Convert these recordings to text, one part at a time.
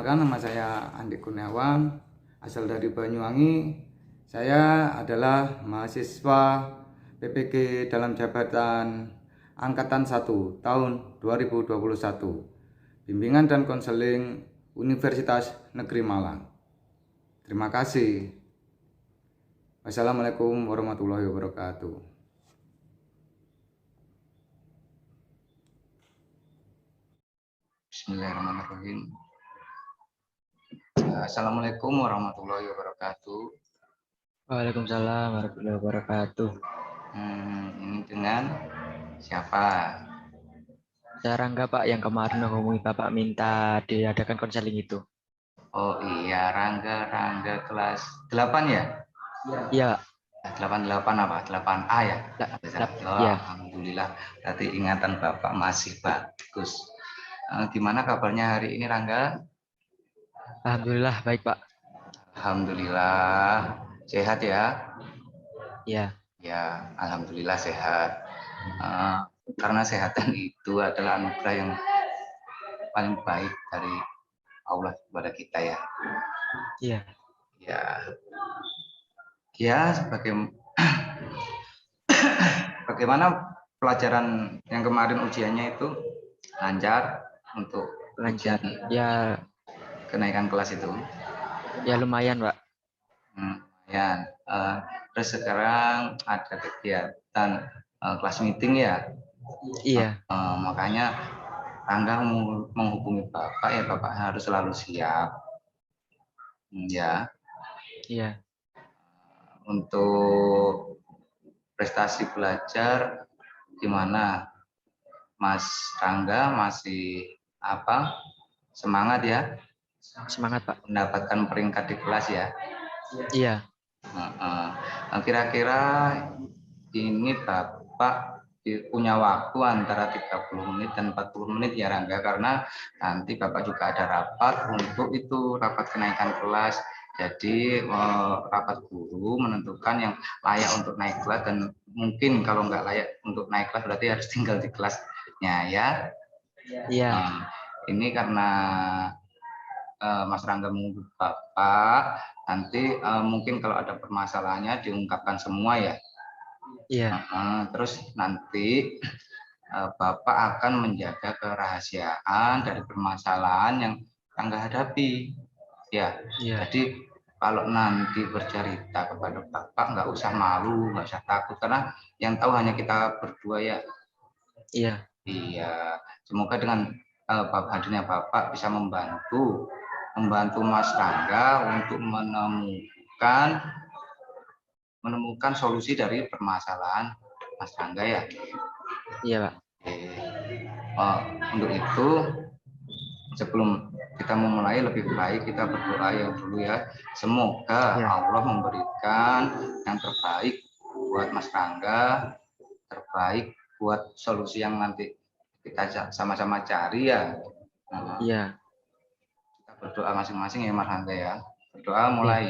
Perkenalkan, nama saya Andi Kurniawan, asal dari Banyuwangi. Saya adalah mahasiswa PPG dalam jabatan Angkatan 1 tahun 2021, Bimbingan dan Konseling Universitas Negeri Malang. Terima kasih. Wassalamualaikum warahmatullahi wabarakatuh. Bismillahirrahmanirrahim. Assalamualaikum warahmatullahi wabarakatuh. Waalaikumsalam warahmatullahi wabarakatuh. Ini dengan siapa? Saya Rangga Pak, yang kemarin hubungi Bapak minta diadakan konseling itu. Oh iya, Rangga kelas 8 ya? Iya, 88 apa? 8A ya? Oh, ya. Alhamdulillah, berarti ingatan Bapak masih bagus. Gimana kabarnya hari ini, Rangga? Alhamdulillah baik Pak. Alhamdulillah, sehat ya? Ya, Ya, Alhamdulillah sehat. Eh, karena kesehatan itu adalah anugerah yang paling baik dari Allah kepada kita ya. iya, Ya, ya bagaimana pelajaran yang kemarin ujiannya itu lancar untuk ujian lancar. Ya, kenaikan kelas itu? ya lumayan Pak. Ya. Terus sekarang ada kegiatan kelas meeting ya. Iya, Makanya Angga menghubungi Bapak ya, Bapak harus selalu siap. Ya, iya. untuk prestasi belajar gimana? Mas Rangga masih semangat ya Semangat Pak. mendapatkan peringkat di kelas ya. Iya, Kira-kira ini Bapak punya waktu antara 30 menit dan 40 menit ya Rangga, karena nanti Bapak juga ada rapat untuk itu, rapat kenaikan kelas. Jadi rapat guru menentukan yang layak untuk naik kelas, dan mungkin kalau nggak layak untuk naik kelas berarti harus tinggal di kelasnya ya. iya, Ini karena Mas Rangga menunggu Bapak, nanti mungkin kalau ada permasalahannya diungkapkan semua ya. iya, Terus nanti Bapak akan menjaga kerahasiaan dari permasalahan yang Rangga hadapi. Ya, iya, jadi kalau nanti bercerita kepada Bapak nggak usah malu, nggak usah takut, karena yang tahu hanya kita berdua ya. iya, Iya, semoga dengan hadirnya Bapak bisa membantu Mas Rangga untuk menemukan solusi dari permasalahan Mas Rangga ya. iya Pak. Untuk itu, sebelum kita memulai, lebih baik kita berdoa ya dulu ya. Semoga Iya, Allah memberikan yang terbaik buat Mas Rangga, terbaik buat solusi yang nanti kita sama-sama cari ya. iya, Kita berdoa masing-masing ya Mas Rangga ya. Berdoa iya. mulai.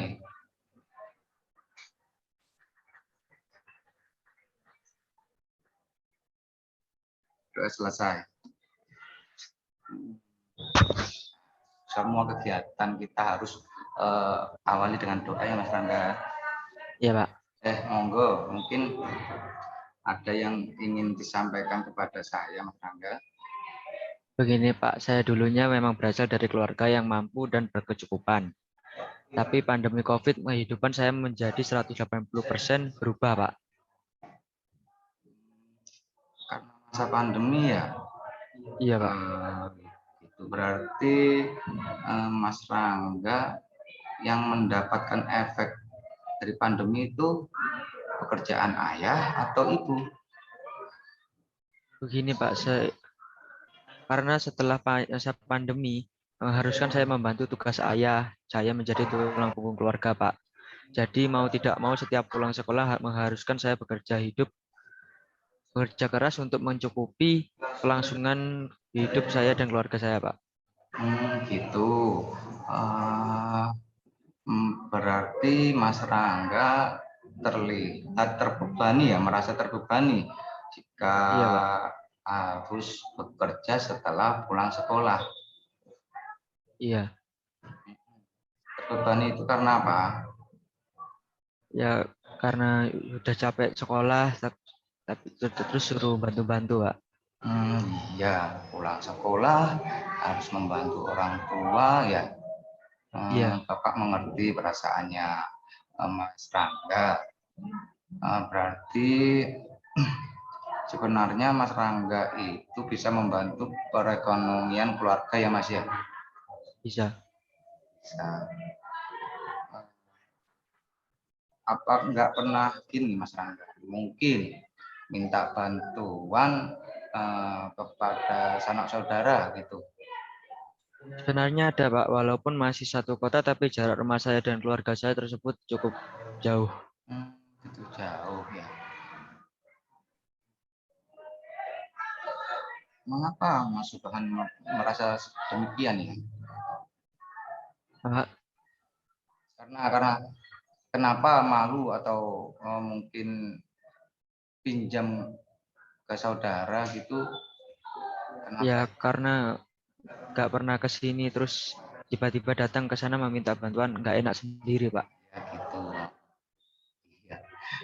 Doa selesai. Semua kegiatan kita harus awali dengan doa ya Mas Rangga. Iya Pak. Monggo, mungkin ada yang ingin disampaikan kepada saya Mas Rangga. Begini Pak, saya dulunya memang berasal dari keluarga yang mampu dan berkecukupan. Tapi pandemi COVID kehidupan saya menjadi 180% berubah Pak. Karena masa pandemi ya, Iya Pak. itu berarti Mas Rangga yang mendapatkan efek dari pandemi itu pekerjaan ayah atau ibu? Begini Pak, karena setelah masa pandemi mengharuskan saya membantu tugas ayah, saya menjadi tulang punggung keluarga Pak. Jadi mau tidak mau setiap pulang sekolah mengharuskan saya bekerja keras untuk mencukupi kelangsungan hidup saya dan keluarga saya Pak. Gitu. Uh, Berarti Mas Rangga terlihat terbebani ya, merasa terbebani jika Iya Pak. harus bekerja setelah pulang sekolah. Iya. Beban itu karena apa? Ya karena udah capek sekolah, tapi terus suruh bantu-bantu, Pak. Iya, pulang sekolah harus membantu orang tua ya. Iya, Bapak mengerti perasaannya Mas Rangga. Berarti sebenarnya Mas Rangga itu bisa membantu perekonomian keluarga ya Mas ya. bisa. Bisa. Apa nggak pernah gini Mas Rangga? Mungkin minta bantuan kepada sanak saudara gitu. Sebenarnya ada, Pak, walaupun masih satu kota, tapi jarak rumah saya dan keluarga saya tersebut cukup jauh. Hmm, itu jauh ya. Mengapa Mas Subhan merasa demikian ya? Pak, Karena kenapa malu atau mungkin pinjam ke saudara gitu? Kenapa? ya karena nggak pernah ke sini, terus tiba-tiba datang ke sana meminta bantuan, nggak enak sendiri, Pak. Ya gitu. Ya.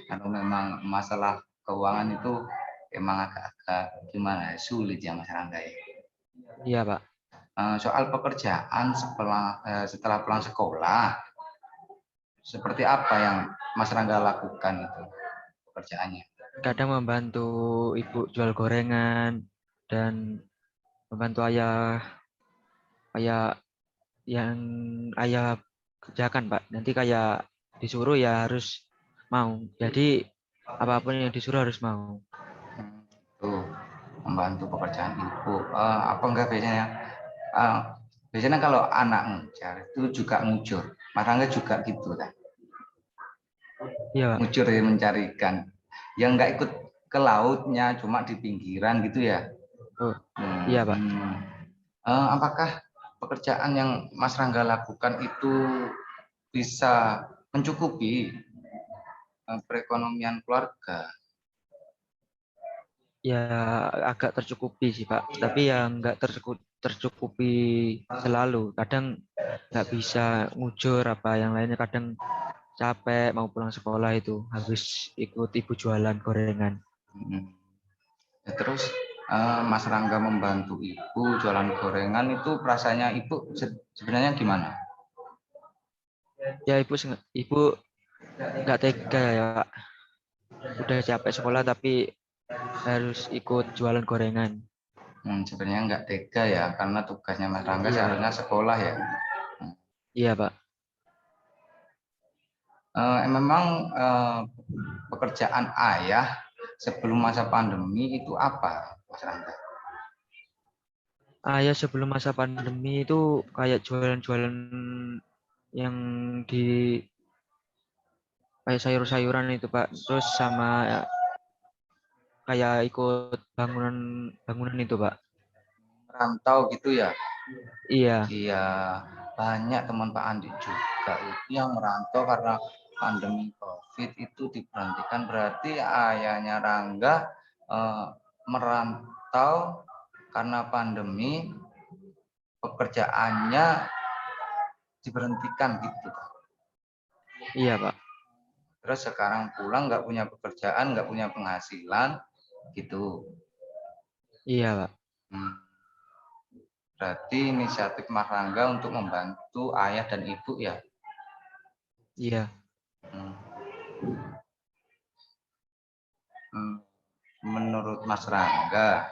Kalau memang masalah keuangan itu emang agak-agak gimana ya, sulit ya Mas Rangga ya. Iya, Pak. Soal pekerjaan setelah pulang sekolah, seperti apa yang Mas Rangga lakukan itu pekerjaannya? Kadang membantu ibu jual gorengan dan membantu ayah kayak yang ayah kerjakan, Pak. Nanti kayak disuruh ya harus mau. Jadi apapun yang disuruh harus mau. Tuh, membantu pekerjaan ibu. Apa enggak biasanya? eh, Biasanya kalau anak ngujar itu juga ngujur. Mas Rangga juga gitu kan? Iya, Pak. Ngujur ya mencarikan. Yang enggak ikut ke lautnya, cuma di pinggiran gitu ya. Oh, iya, Pak. Hmm. Apakah pekerjaan yang Mas Rangga lakukan itu bisa mencukupi perekonomian keluarga? Ya agak tercukupi sih, Pak. Tapi ya nggak tercukupi selalu. Kadang nggak bisa ngujur apa yang lainnya. Kadang capek mau pulang sekolah itu habis ikut ibu jualan gorengan. Hmm. Ya, terus Mas Rangga membantu ibu jualan gorengan itu perasaannya ibu sebenarnya gimana? Ya ibu nggak tega ya, Pak. Udah capek sekolah tapi harus ikut jualan gorengan. Sebenarnya nggak tega ya karena tugasnya Mas Rangga Iya, seharusnya sekolah ya. iya, Pak. Memang pekerjaan ayah sebelum masa pandemi itu apa, Mas Rangga? Ya sebelum masa pandemi itu kayak jualan-jualan yang di kayak sayur-sayuran itu, Pak. Terus sama ya, kayak ikut bangunan bangunan itu, Pak. Rantau gitu ya? Iya, Iya, banyak teman Pak Andi juga itu yang merantau karena pandemi COVID itu diberhentikan. Berarti ayahnya Rangga eh, merantau karena pandemi, pekerjaannya diberhentikan gitu. iya, Pak. Terus sekarang pulang nggak punya pekerjaan, nggak punya penghasilan, gitu. Iya, Pak. Hmm. Berarti inisiatif Mas Rangga untuk membantu ayah dan ibu ya. Iya. Hmm. Hmm. Menurut Mas Rangga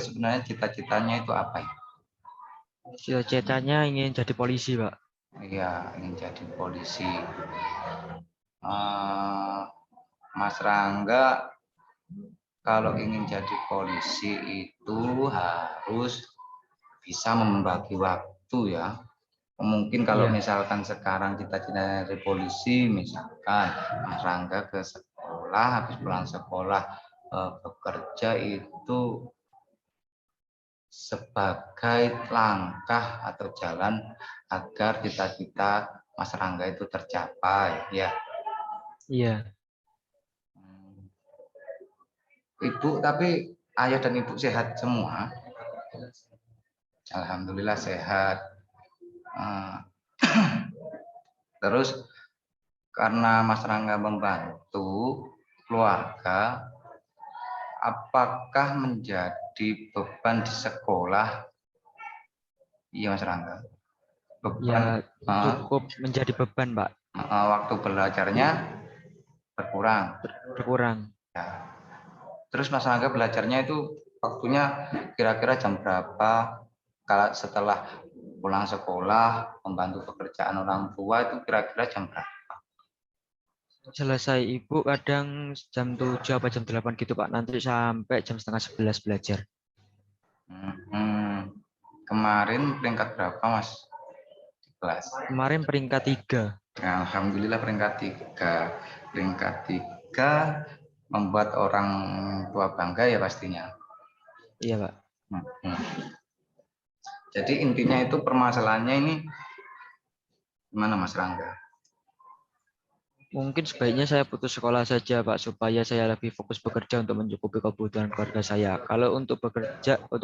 sebenarnya cita-citanya itu apa ya? Cita-citanya ingin jadi polisi, Pak. Iya, ingin jadi polisi. Eh, Mas Rangga kalau ingin jadi polisi itu harus bisa membagi waktu ya. Mungkin kalau Iya. misalkan sekarang cita-cita dari polisi, misalkan Mas Rangga ke sekolah, habis pulang sekolah bekerja itu sebagai langkah atau jalan agar cita-cita Mas Rangga itu tercapai ya. Iya. Ibu tapi ayah dan ibu sehat semua. Alhamdulillah sehat. Terus karena Mas Rangga membantu keluarga, apakah menjadi beban di sekolah? Iya Mas Rangga. Beban Ya cukup menjadi beban, Pak. waktu belajarnya berkurang. Berkurang. Ya. Terus Mas Rangga belajarnya itu waktunya kira-kira jam berapa? Kalau setelah pulang sekolah, membantu pekerjaan orang tua itu kira-kira jam berapa? Selesai ibu kadang jam 7 apa jam 8 gitu, Pak. Nanti sampai jam setengah 11 belajar. Kemarin peringkat berapa Mas di kelas? Kemarin peringkat 3. Nah, Alhamdulillah peringkat 3. Peringkat 3 membuat orang tua bangga ya pastinya. Iya, Pak. Jadi intinya itu permasalahannya ini gimana Mas Rangga? Mungkin sebaiknya saya putus sekolah saja, Pak, supaya saya lebih fokus bekerja untuk mencukupi kebutuhan keluarga saya. Kalau untuk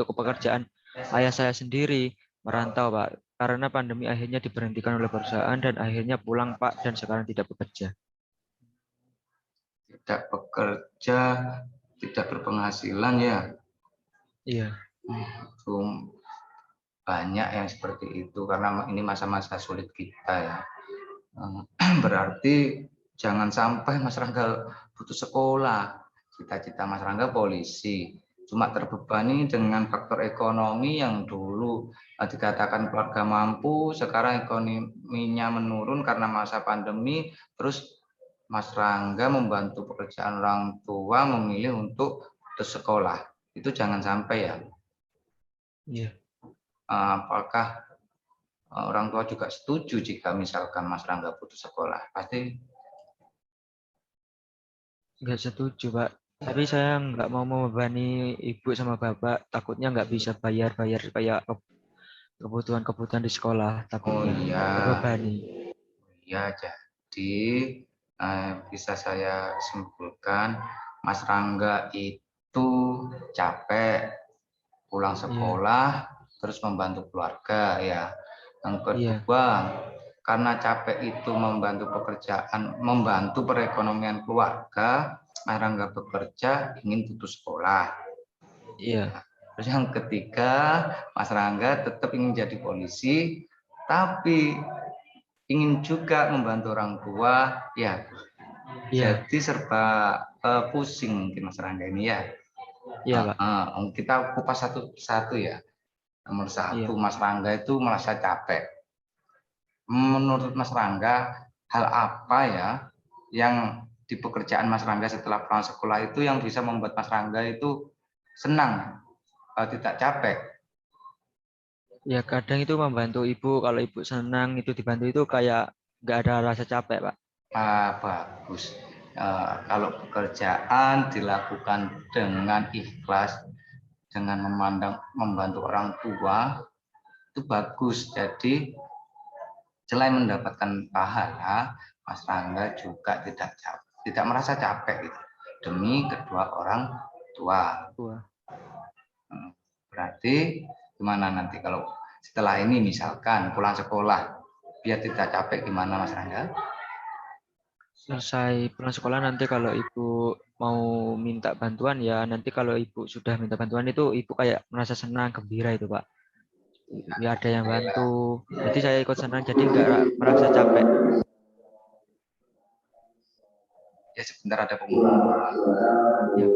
pekerjaan ayah saya sendiri merantau, Pak, karena pandemi akhirnya diberhentikan oleh perusahaan dan akhirnya pulang, Pak, dan sekarang tidak bekerja. Tidak bekerja, tidak berpenghasilan ya. Iya. Banyak yang seperti itu karena ini masa-masa sulit kita ya. Berarti jangan sampai Mas Rangga putus sekolah. Cita-cita Mas Rangga polisi. Cuma terbebani dengan faktor ekonomi yang dulu dikatakan keluarga mampu, sekarang ekonominya menurun karena masa pandemi, terus Mas Rangga membantu pekerjaan orang tua memilih untuk putus sekolah. Itu jangan sampai ya. Iya. Apakah orang tua juga setuju jika misalkan Mas Rangga putus sekolah? Pasti Nggak setuju, Pak. Tapi saya nggak mau membebani ibu sama bapak. Takutnya nggak bisa bayar-bayar kayak kebutuhan-kebutuhan di sekolah. oh Takutnya iya, terbebani. ya jadi bisa saya simpulkan Mas Rangga itu capek pulang Iya, sekolah terus membantu keluarga ya. Yang iya, kedua, karena capek itu membantu pekerjaan, membantu perekonomian keluarga, Mas Rangga bekerja ingin putus sekolah. iya, Terus yang ketiga, Mas Rangga tetap ingin jadi polisi, tapi ingin juga membantu orang tua, ya. iya, Jadi serba pusing mungkin Mas Rangga ini ya. iya, Pak. Kita kupas satu-satu ya. Nomor satu, Iya. Mas Rangga itu merasa capek. Menurut Mas Rangga, hal apa ya yang di pekerjaan Mas Rangga setelah pulang sekolah itu yang bisa membuat Mas Rangga itu senang, tidak capek? Ya kadang itu membantu ibu. Kalau ibu senang itu dibantu itu kayak nggak ada rasa capek, Pak. Bagus. Kalau pekerjaan dilakukan dengan ikhlas, dengan membantu orang tua, itu bagus. Jadi selain mendapatkan pahala, Mas Rangga juga tidak merasa capek gitu, demi kedua orang tua. Wah. Berarti gimana nanti kalau setelah ini misalkan pulang sekolah, biar tidak capek gimana Mas Rangga? Selesai pulang sekolah nanti kalau ibu mau minta bantuan ya nanti kalau ibu sudah minta bantuan itu ibu kayak merasa senang, gembira itu, Pak. Ya ada yang bantu. Jadi saya ikut senang jadi nggak merasa capek. Ya sebentar ada pengumuman. Ya.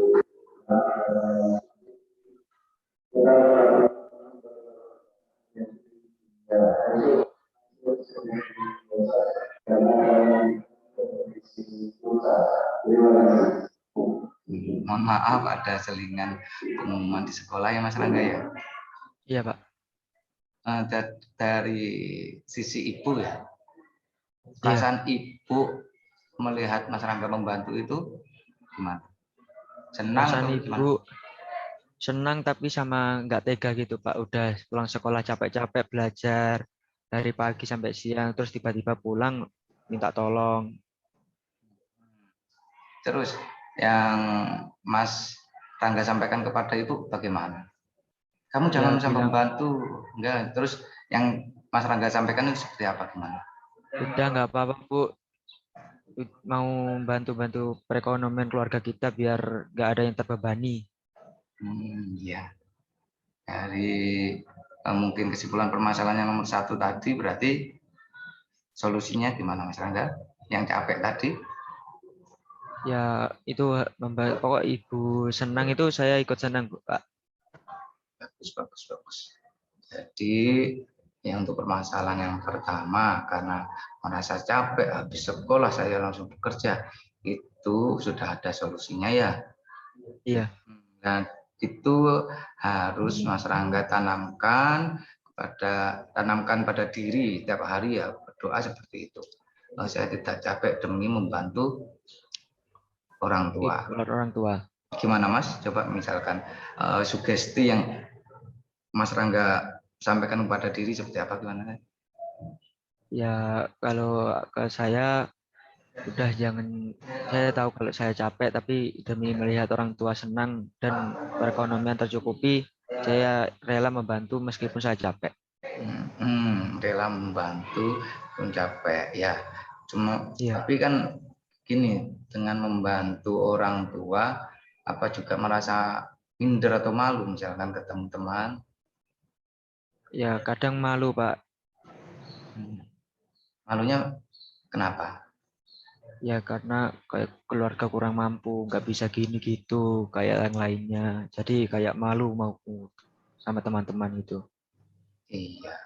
Mohon maaf ada selingan pengumuman di sekolah ya Mas Rangga ya. Iya, Pak. Dari sisi ibu ya, Iya. perasaan ibu melihat Mas Rangga membantu itu gimana? Senang Perasaan atau gimana? ibu senang tapi sama nggak tega gitu, Pak. Udah pulang sekolah capek-capek belajar dari pagi sampai siang terus tiba-tiba pulang minta tolong. Terus yang Mas Rangga sampaikan kepada ibu bagaimana? Kamu Ya jangan sampai bilang membantu, enggak. Terus yang Mas Rangga sampaikan itu seperti apa gimana? Udah nggak apa-apa, Bu. Mau bantu-bantu perekonomian keluarga kita biar nggak ada yang terbebani. Ya, dari mungkin kesimpulan permasalahan yang nomor satu tadi, berarti solusinya gimana Mas Rangga? Yang capek tadi? Ya itu pokok Ibu senang itu saya ikut senang, Bu, Pak. Bagus, bagus, bagus. Jadi yang untuk permasalahan yang pertama, karena merasa capek habis sekolah saya langsung bekerja, itu sudah ada solusinya ya. Iya, Dan itu harus Mas Rangga tanamkan pada diri tiap hari ya, berdoa seperti itu. Saya tidak capek demi membantu orang tua. orang tua. Gimana Mas? Coba misalkan sugesti yang Mas Rangga sampaikan kepada diri seperti apa, gimana? Ya kalau ke saya udah jangan, saya tahu kalau saya capek tapi demi melihat orang tua senang dan perekonomian tercukupi, saya rela membantu meskipun saya capek. Rela membantu pun capek ya. Cuma Iya. tapi kan gini, dengan membantu orang tua apa juga merasa minder atau malu misalkan ketemu teman. Ya kadang malu, Pak. Malunya kenapa? Ya karena kayak keluarga kurang mampu, nggak bisa gini gitu kayak yang lainnya. Jadi kayak malu mau sama teman-teman itu. Iya,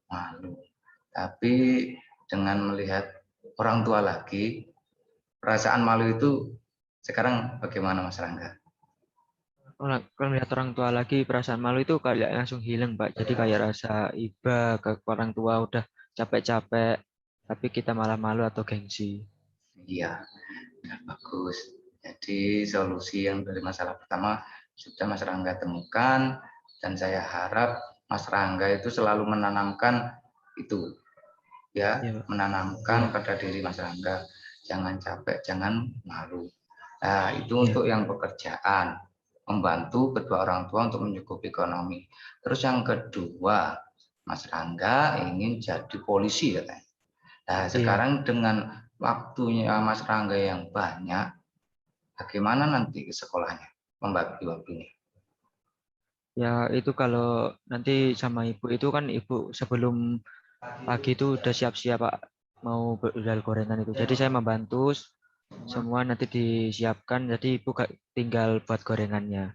malu. Tapi dengan melihat orang tua lagi, perasaan malu itu sekarang bagaimana Mas Rangga? Kalau melihat orang tua lagi, perasaan malu itu kayak langsung hilang, Pak. Jadi kayak rasa iba ke orang tua udah capek-capek, tapi kita malah malu atau gengsi. Iya, bagus. Jadi solusi yang dari masalah pertama sudah Mas Rangga temukan, dan saya harap Mas Rangga itu selalu menanamkan itu, ya, Iya, Pak. menanamkan pada diri Mas Rangga, jangan capek, jangan malu. Nah, itu Iya, untuk yang pekerjaan, membantu kedua orang tua untuk mencukupi ekonomi. Terus yang kedua, Mas Rangga ingin jadi polisi katanya. Nah, iya. sekarang dengan waktunya Mas Rangga yang banyak, bagaimana nanti ke sekolahnya membagi waktunya? Ya itu kalau nanti sama ibu itu kan ibu sebelum pagi itu udah siap-siap, Pak, mau bedal gorengan itu. Jadi saya membantu semua nanti disiapkan. Jadi ibu tinggal buat gorengannya.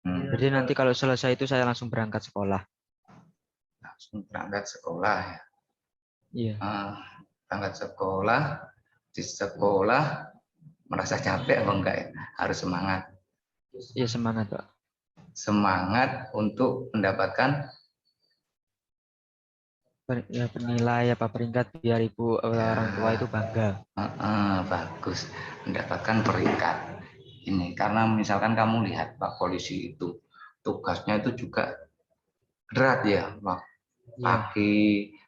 Jadi nanti kalau selesai itu saya langsung berangkat sekolah. Langsung berangkat sekolah ya. Iya, Berangkat sekolah, di sekolah merasa capek apa enggak ya? Harus semangat. iya semangat, Pak. Semangat untuk mendapatkan Ya penilai apa peringkat biar ibu orang tua itu ya, bangga. bagus, mendapatkan peringkat. Ini karena misalkan kamu lihat Pak polisi itu tugasnya itu juga berat ya, waktu Iya, pagi,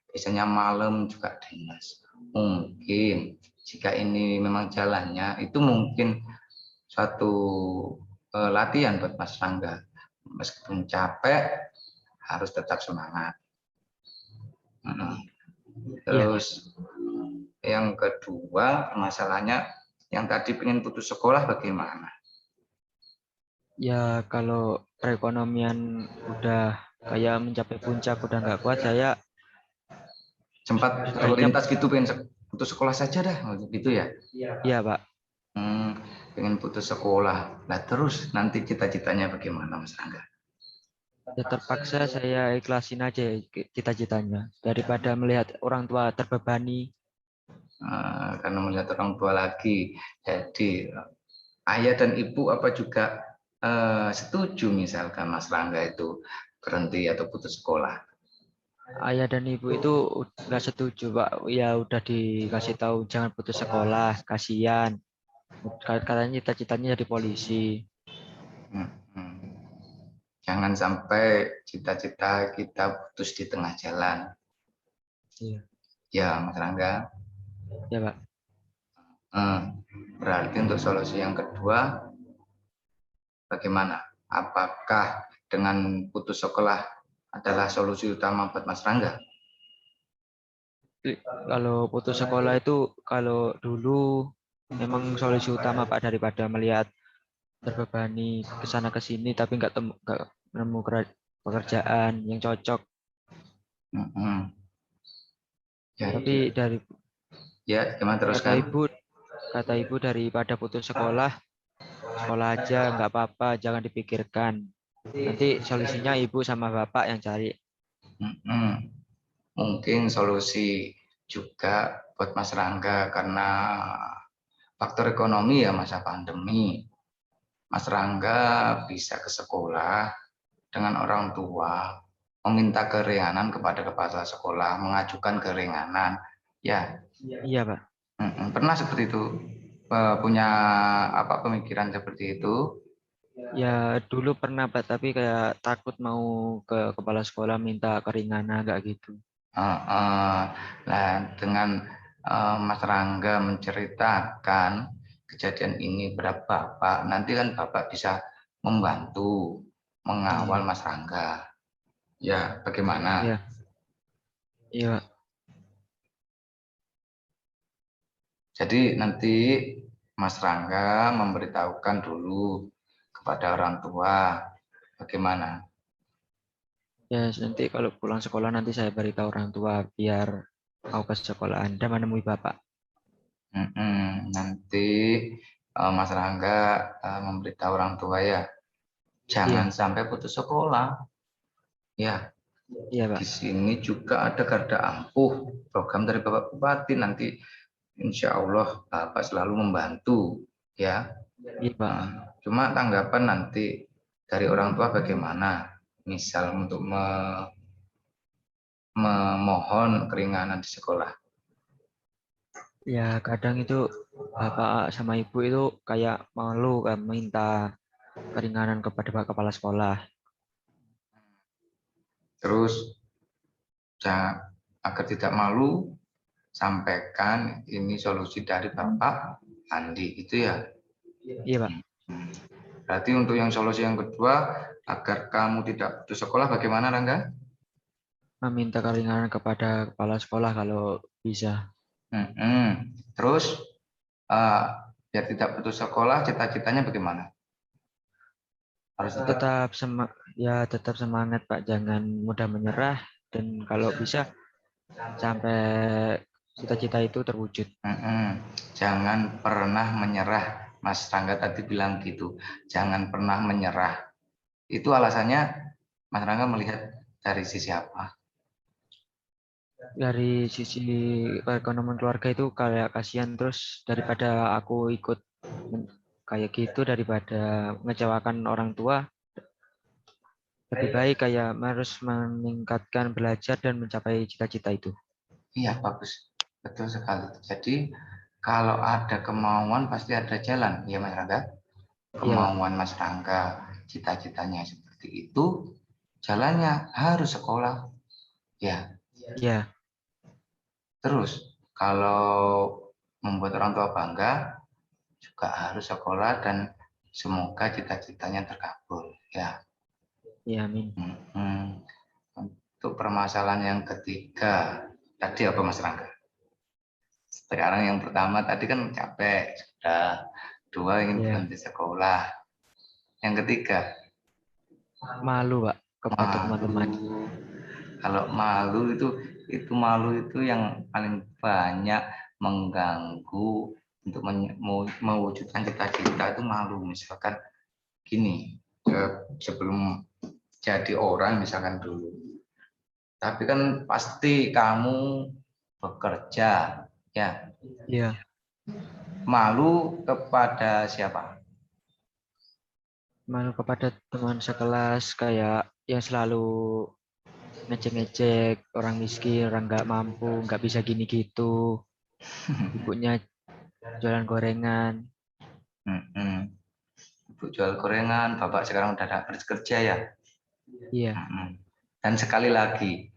biasanya malam juga dinas. Mungkin jika ini memang jalannya, itu mungkin suatu latihan buat Mas Rangga. Meskipun capek, harus tetap semangat. iya. Terus yang kedua, masalahnya yang tadi pengen putus sekolah bagaimana? Ya kalau perekonomian udah kayak mencapai puncak udah nggak kuat, saya Sempat sebaiknya terlintas gitu pengen putus sekolah saja dah, gitu ya? iya, Pak. Hmm, pengen putus sekolah. Nah terus nanti cita-citanya bagaimana Mas Rangga? Ya terpaksa saya ikhlasin aja cita-citanya daripada melihat orang tua terbebani. Karena melihat orang tua lagi. Jadi ayah dan ibu apa juga setuju misalkan Mas Rangga itu berhenti atau putus sekolah? Ayah dan ibu itu nggak setuju, Pak. Ya udah dikasih tahu jangan putus sekolah, kasihan. Katanya cita-citanya jadi polisi. Hmm, hmm. Jangan sampai cita-cita kita putus di tengah jalan. Iya, Ya Mas Rangga. ya, Pak. Berarti untuk solusi yang kedua bagaimana? Apakah dengan putus sekolah adalah solusi utama buat Mas Rangga? Kalau putus sekolah itu kalau dulu memang solusi utama Pak, daripada melihat terbebani ke sana ke sini tapi nggak nemu pekerjaan yang cocok. Mm-mm. Ya, Tapi dari ya, gimana kata teruskan? ibu kata ibu daripada putus sekolah, sekolah aja nggak apa-apa, jangan dipikirkan. Nanti solusinya ibu sama bapak yang cari. Mm-mm. Mungkin solusi juga buat Mas Rangga karena faktor ekonomi ya masa pandemi. Mas Rangga bisa ke sekolah dengan orang tua, meminta keringanan kepada kepala sekolah, mengajukan keringanan. Ya, Iya Pak. pernah seperti itu. Punya apa pemikiran seperti itu? Ya dulu pernah Pak, tapi kayak takut mau ke kepala sekolah minta keringanan nggak gitu. Nah, dengan Mas Rangga menceritakan kejadian ini pada Bapak, nanti kan Bapak bisa membantu mengawal Iya, Mas Rangga. Ya, bagaimana? iya, iya Pak. Jadi nanti Mas Rangga memberitahukan dulu kepada orang tua bagaimana. Ya nanti kalau pulang sekolah nanti saya beritahu orang tua biar mau ke sekolah Anda menemui bapak. Nanti Mas Rangga memberitahu orang tua ya, jangan Iya, sampai putus sekolah. Ya, iya di Pak. sini juga ada garda ampuh program dari Bapak Bupati. Nanti insya Allah Bapak selalu membantu ya. Iya Pak. Cuma tanggapan nanti dari orang tua bagaimana? Misal untuk memohon keringanan di sekolah. Ya kadang itu bapak sama ibu itu kayak malu kan minta keringanan kepada pak kepala sekolah. Terus jangan, agar tidak malu, sampaikan ini solusi dari Bapak Andi itu ya. Iya Pak. Berarti untuk yang solusi yang kedua, agar kamu tidak putus sekolah bagaimana Rangga? Meminta keringanan kepada kepala sekolah kalau bisa. Terus eh, biar tidak putus sekolah, cita-citanya bagaimana? Harus tetap. Tetap semangat Pak, jangan mudah menyerah dan kalau bisa sampai cita-cita itu terwujud. Jangan pernah menyerah. Mas Rangga tadi bilang gitu. Jangan pernah menyerah. Itu alasannya Mas Rangga melihat dari sisi apa? Dari sisi perekonomian keluarga itu kayak kasihan, terus daripada aku ikut kayak gitu, daripada mengecewakan orang tua, lebih baik kayak harus meningkatkan belajar dan mencapai cita-cita itu. Iya, bagus. Betul sekali. Jadi kalau ada kemauan pasti ada jalan, ya Mas Rangga. Iya Pak. Kemauan Mas Rangga, cita-citanya seperti itu, jalannya harus sekolah. Ya, Iya, terus kalau membuat orang tua bangga juga harus sekolah dan semoga cita-citanya terkabul. Ya. iya amin. Untuk permasalahan yang ketiga, tadi apa Mas Rangga? Sekarang yang pertama tadi kan capek, sudah. Dua ingin Iya, berhenti sekolah. Yang ketiga, malu Pak kepada teman-teman. malu. Kalau malu itu malu itu yang paling banyak mengganggu untuk mewujudkan cita-cita itu malu. Misalkan gini, sebelum jadi orang misalkan dulu. Tapi kan pasti kamu bekerja, ya. Iya, Malu kepada siapa? malu kepada teman sekelas kayak yang selalu ngecek-ngecek orang miskin, orang nggak mampu, nggak bisa gini gitu. Ibunya jualan gorengan. Mm-mm. Ibu jual gorengan, bapak sekarang udah ada kerja ya. Iya, Mm-mm. Dan sekali lagi,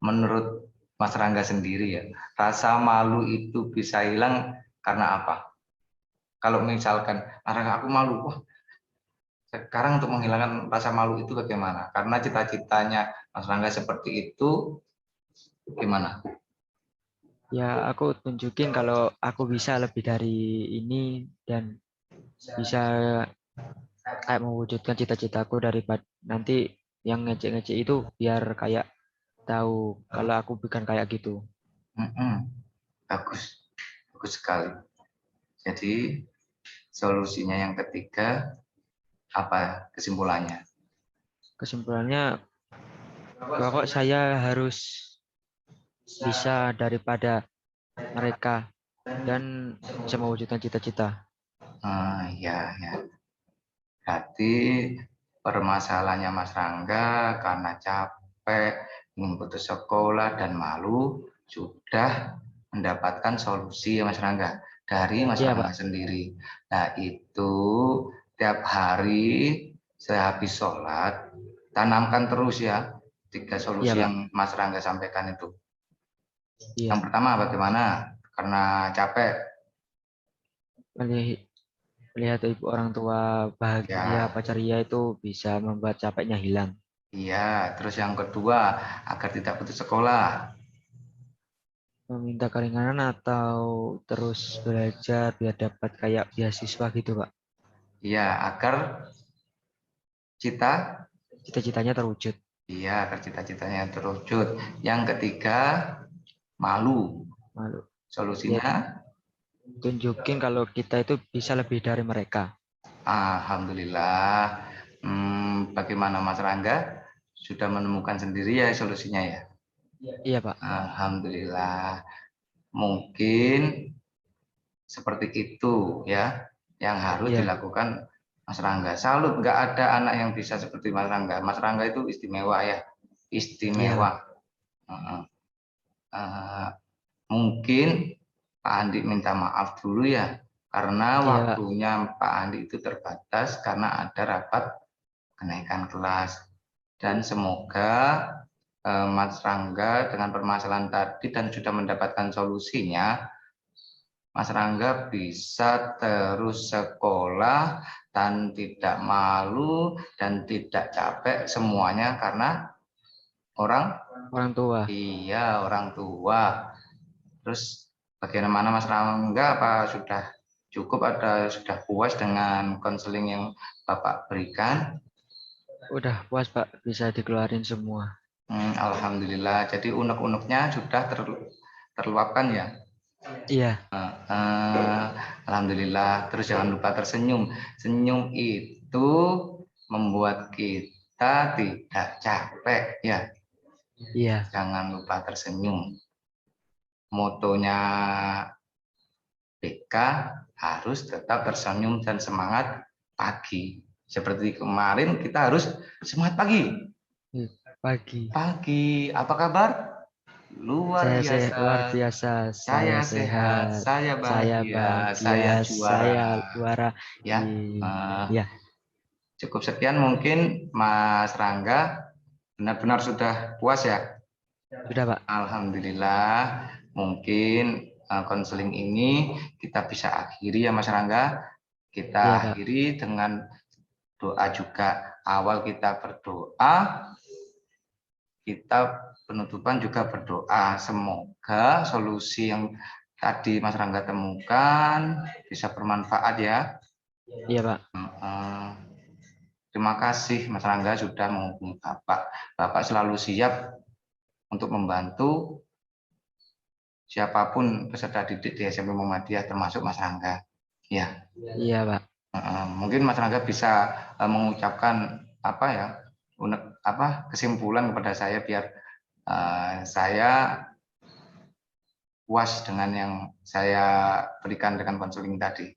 menurut Mas Rangga sendiri ya, rasa malu itu bisa hilang karena apa? Kalau misalkan, Rangga aku malu, wah sekarang untuk menghilangkan rasa malu itu bagaimana? Karena cita-citanya Mas Rangga seperti itu, gimana? Ya, aku tunjukin kalau aku bisa lebih dari ini dan bisa kayak mewujudkan cita-citaku daripada nanti yang ngecek-ngecek itu biar kayak tahu kalau aku bukan kayak gitu. Mm-mm. Bagus, bagus sekali. Jadi solusinya yang ketiga, apa kesimpulannya? Kesimpulannya, pokok saya harus bisa daripada mereka dan bisa mewujudkan cita-cita. Ya, ya. Berarti permasalahannya Mas Rangga karena capek, ingin putus sekolah dan malu, sudah mendapatkan solusi ya Mas Rangga dari Mas Iya, Rangga Pak. sendiri. Nah itu tiap hari sehabis sholat tanamkan terus ya tiga Iya, solusi Pak. yang Mas Rangga sampaikan itu. Yang Iya. pertama bagaimana? Karena capek, Meli- Melihat ibu orang tua bahagia, ya. ceria itu bisa membuat capeknya hilang. Iya, terus yang kedua agar tidak putus sekolah. Meminta keringanan atau terus belajar biar dapat kayak beasiswa gitu, Pak. Iya, agar cita, Cita-citanya terwujud. iya, agar cita-citanya terwujud. Yang ketiga, malu. Malu. Ya, Solusinya, tunjukin kalau kita itu bisa lebih dari mereka. alhamdulillah. Bagaimana Mas Rangga? Sudah menemukan sendiri ya solusinya ya. Iya, Pak. Alhamdulillah. Mungkin seperti itu ya yang harus Iya, dilakukan Mas Rangga. Salut, nggak ada anak yang bisa seperti Mas Rangga. Mas Rangga itu istimewa ya, iya, Pak. istimewa. Uh, uh, Mungkin Pak Andi minta maaf dulu ya, karena Iya, Pak. waktunya Pak Andi itu terbatas karena ada rapat kenaikan kelas. Dan semoga Mas Rangga dengan permasalahan tadi dan sudah mendapatkan solusinya, Mas Rangga bisa terus sekolah dan tidak malu dan tidak capek semuanya karena orang Orang tua. orang tua. Terus bagaimana Mas Rangga, apa sudah cukup, ada sudah puas dengan konseling yang Bapak berikan? Udah puas, Pak. Bisa dikeluarin semua. Alhamdulillah. Jadi unek-uneknya sudah terluapkan ya. Iya, Eh, Alhamdulillah. Terus jangan lupa tersenyum. Senyum itu membuat kita tidak capek ya. iya, Jangan lupa tersenyum. Motonya BK harus tetap tersenyum dan semangat pagi. Seperti kemarin kita harus semangat pagi. iya. Pagi. Pagi, apa kabar? Luar biasa. Luar biasa. Saya Saya sehat, sehat. saya Saya bahagia, saya bahagia. juara. Saya juara. Ya, Ya, cukup sekian mungkin Mas Rangga. Benar-benar sudah puas ya. sudah, Pak. Alhamdulillah. Mungkin konseling ini kita bisa akhiri ya Mas Rangga. Iya, Kita Pak. akhiri dengan doa juga. Awal kita berdoa, kita penutupan juga berdoa. Semoga solusi yang tadi Mas Rangga temukan bisa bermanfaat ya. Iya, Pak. Terima kasih Mas Rangga sudah menghubungi Bapak. Bapak selalu siap untuk membantu siapapun peserta didik di SMP Muhammadiyah termasuk Mas Rangga. Ya, Iya, Pak. mungkin Mas Rangga bisa mengucapkan apa ya, kesimpulan kepada saya biar saya puas dengan yang saya berikan dengan konseling tadi.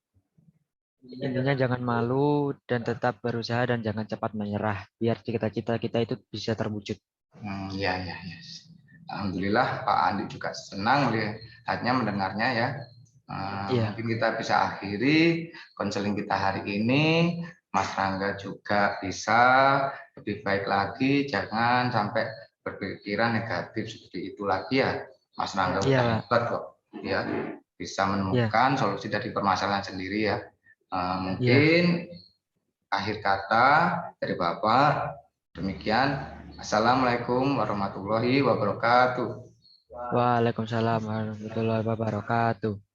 Intinya jangan malu dan tetap berusaha dan jangan cepat menyerah. Biar cita-cita kita itu bisa terwujud. Ya, ya, ya. Alhamdulillah Pak Andi juga senang melihatnya, mendengarnya ya. Iya, Mungkin kita bisa akhiri konseling kita hari ini. Mas Rangga juga bisa lebih baik lagi, jangan sampai berpikiran negatif seperti itu lagi ya. Mas Rangga iya, udah Pak. hebat kok, ya bisa Iya, menemukan solusi dari permasalahan sendiri ya. iya. Mungkin akhir kata dari Bapak demikian. Assalamualaikum warahmatullahi wabarakatuh. Waalaikumsalam warahmatullahi wabarakatuh.